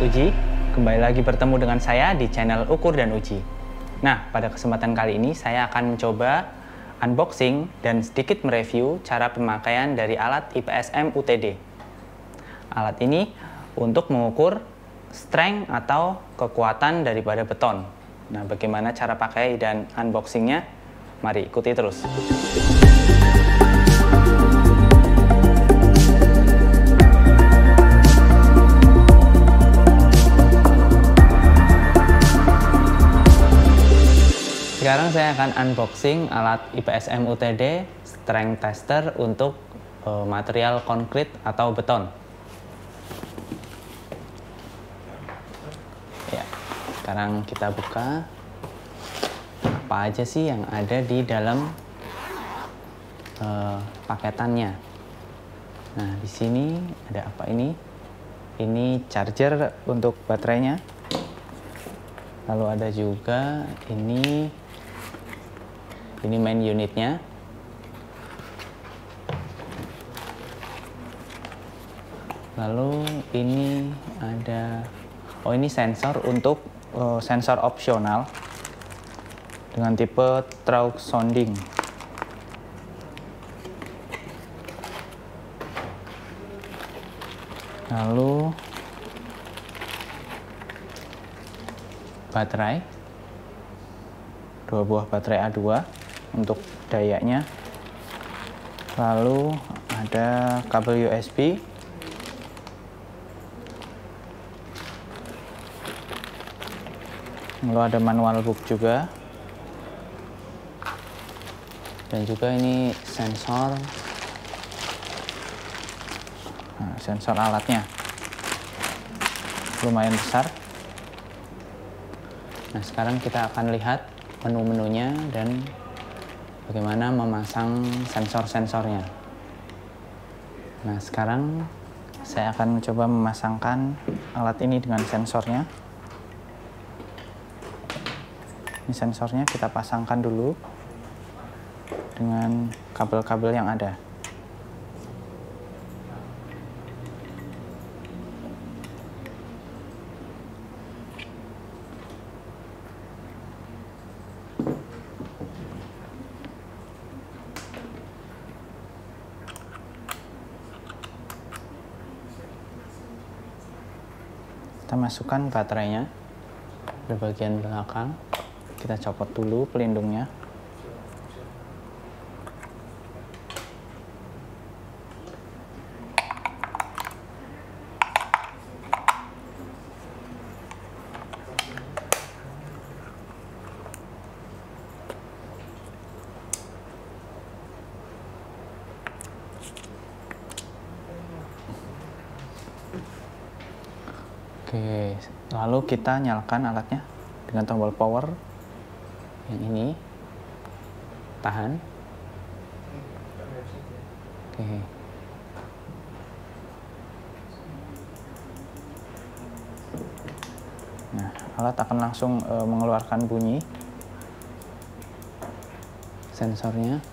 Sahabat Uji, kembali lagi bertemu dengan saya di channel Ukur dan Uji. Nah, pada kesempatan kali ini saya akan mencoba unboxing dan sedikit mereview cara pemakaian dari alat IPSM UTD. Alat ini untuk mengukur strength atau kekuatan daripada beton. Nah, bagaimana cara pakai dan unboxingnya? Mari ikuti terus. Sekarang saya akan unboxing alat IPSM UTD Strength Tester untuk material konkrit atau beton. Ya, sekarang kita buka apa aja sih yang ada di dalam paketannya. Nah, di sini ada apa ini? Ini charger untuk baterainya. Lalu ada juga ini main unitnya. Lalu ini ada, ini sensor untuk sensor opsional dengan tipe through sounding. Lalu baterai, 2 buah baterai A2 untuk dayanya. Lalu ada kabel USB, lalu ada manual book juga, dan juga ini sensor, sensor alatnya lumayan besar. Nah, sekarang kita akan lihat menu-menunya dan bagaimana memasang sensor-sensornya. Nah, sekarang saya akan mencoba memasangkan alat ini dengan sensornya. Ini sensornya kita pasangkan dulu dengan kabel-kabel yang ada. Kita masukkan baterainya di bagian belakang. Kita copot dulu pelindungnya. Oke, lalu kita nyalakan alatnya dengan tombol power yang ini. Tahan. Oke. Nah, alat akan langsung mengeluarkan bunyi. Sensornya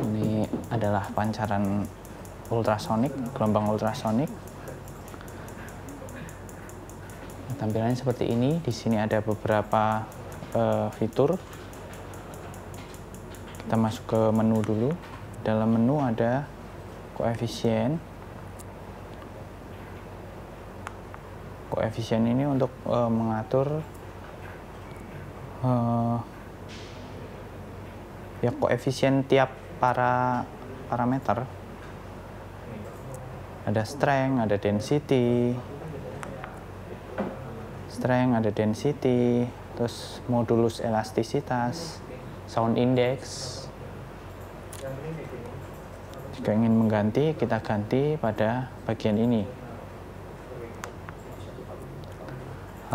ini adalah pancaran ultrasonik, gelombang ultrasonik. Tampilannya seperti ini. Di sini ada beberapa fitur. Kita masuk ke menu dulu. Dalam menu ada koefisien. Koefisien ini untuk mengatur ya koefisien tiap parameter. Ada strength, ada density, ada density, terus modulus elastisitas, sound index. Jika ingin mengganti, kita ganti pada bagian ini.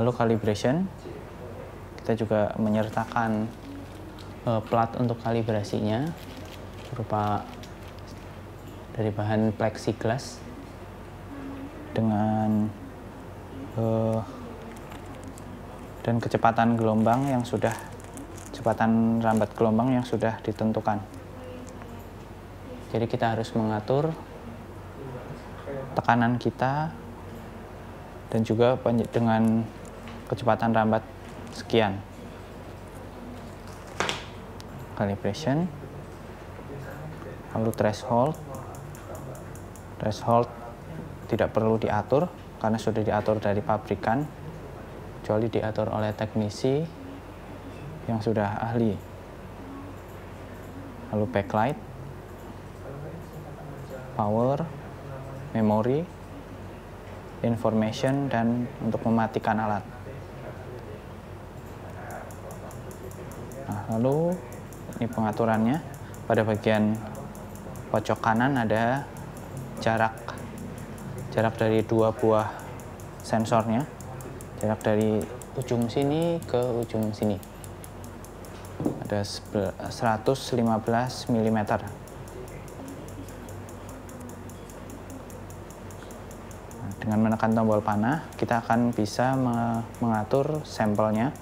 Lalu calibration, kita juga menyertakan plat untuk kalibrasinya berupa dari bahan plexiglass dengan dan kecepatan gelombang yang sudah, kecepatan rambat gelombang yang sudah ditentukan. Jadi kita harus mengatur tekanan kita dan juga dengan kecepatan rambat sekian. Calibration, lalu threshold tidak perlu diatur karena sudah diatur dari pabrikan, kecuali diatur oleh teknisi yang sudah ahli. Lalu backlight, power, memori, information, dan untuk mematikan alat. Nah, lalu ini pengaturannya. Pada bagian pojok kanan ada jarak dari dua buah sensornya, jarak dari ujung sini ke ujung sini ada 115 mm. Dengan menekan tombol panah, kita akan bisa mengatur sampelnya.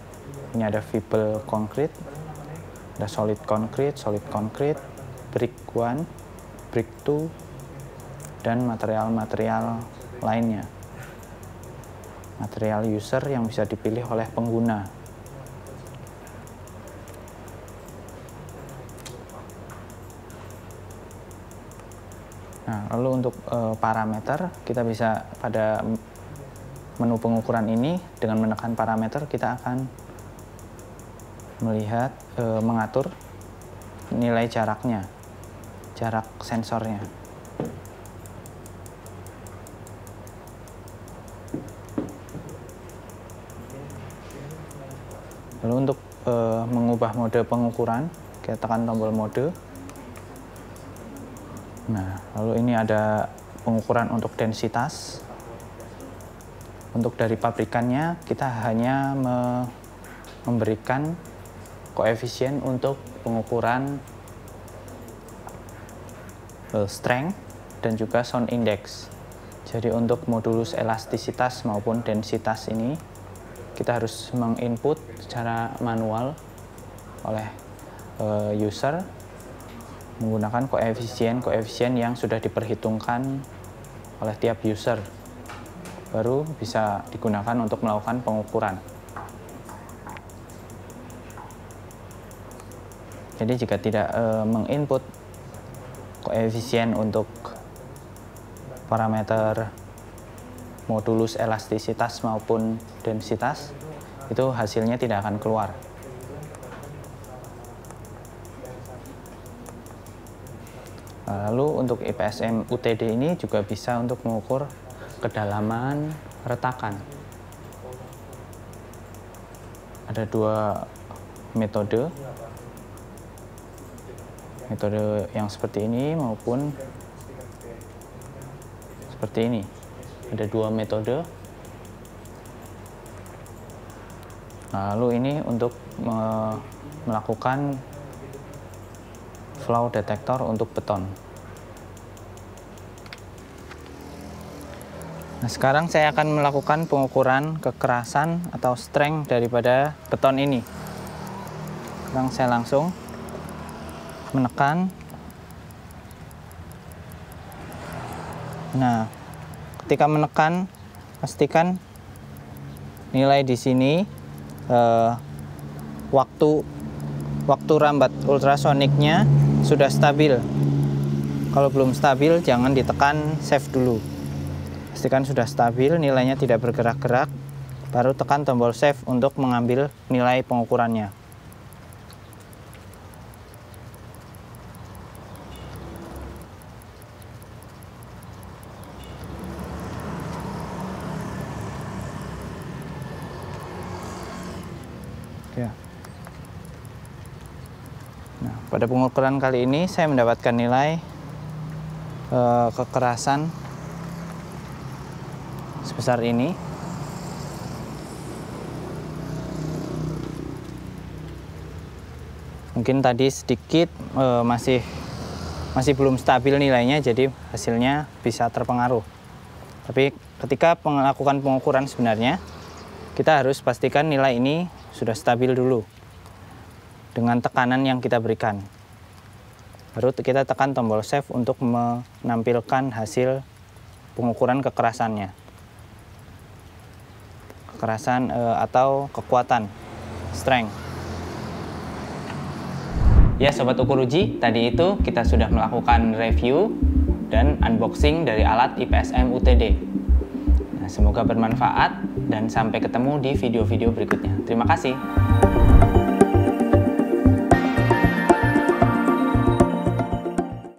Ini ada fiber concrete, ada solid concrete, brick 1, brick 2, dan material-material lainnya. Material user yang bisa dipilih oleh pengguna. Nah, lalu untuk parameter, kita bisa pada menu pengukuran ini, dengan menekan parameter kita akan melihat, mengatur nilai jaraknya, jarak sensornya. Lalu untuk mengubah mode pengukuran, kita tekan tombol mode. Nah, lalu ini ada pengukuran untuk densitas. Untuk dari pabrikannya, kita hanya memberikan koefisien untuk pengukuran strength dan juga sound index. Jadi untuk modulus elastisitas maupun densitas ini, kita harus menginput secara manual oleh user, menggunakan koefisien yang sudah diperhitungkan oleh tiap user, baru bisa digunakan untuk melakukan pengukuran. Jadi jika tidak menginput koefisien untuk parameter modulus elastisitas maupun densitas, itu hasilnya tidak akan keluar. Lalu untuk IPSM UTD ini juga bisa untuk mengukur kedalaman retakan. Ada dua metode yang seperti ini maupun seperti ini. Ada dua metode. Lalu ini untuk melakukan flow detector untuk beton. Nah, sekarang saya akan melakukan pengukuran kekerasan atau strength daripada beton ini. Sekarang saya langsung menekan. Nah, ketika menekan, pastikan nilai di sini waktu rambat ultrasoniknya sudah stabil. Kalau belum stabil, jangan ditekan save dulu. Pastikan sudah stabil, nilainya tidak bergerak-gerak, baru tekan tombol save untuk mengambil nilai pengukurannya. Ya. Nah, pada pengukuran kali ini saya mendapatkan nilai kekerasan sebesar ini. Mungkin tadi sedikit masih belum stabil nilainya, jadi hasilnya bisa terpengaruh. Tapi ketika melakukan pengukuran sebenarnya, kita harus pastikan nilai ini sudah stabil dulu dengan tekanan yang kita berikan. Baru kita tekan tombol save untuk menampilkan hasil pengukuran kekerasannya. kekerasan atau kekuatan, strength. Ya Sobat Ukur Uji, tadi itu kita sudah melakukan review dan unboxing dari alat IPSM UTD. Nah, semoga bermanfaat dan sampai ketemu di video-video berikutnya. Terima kasih.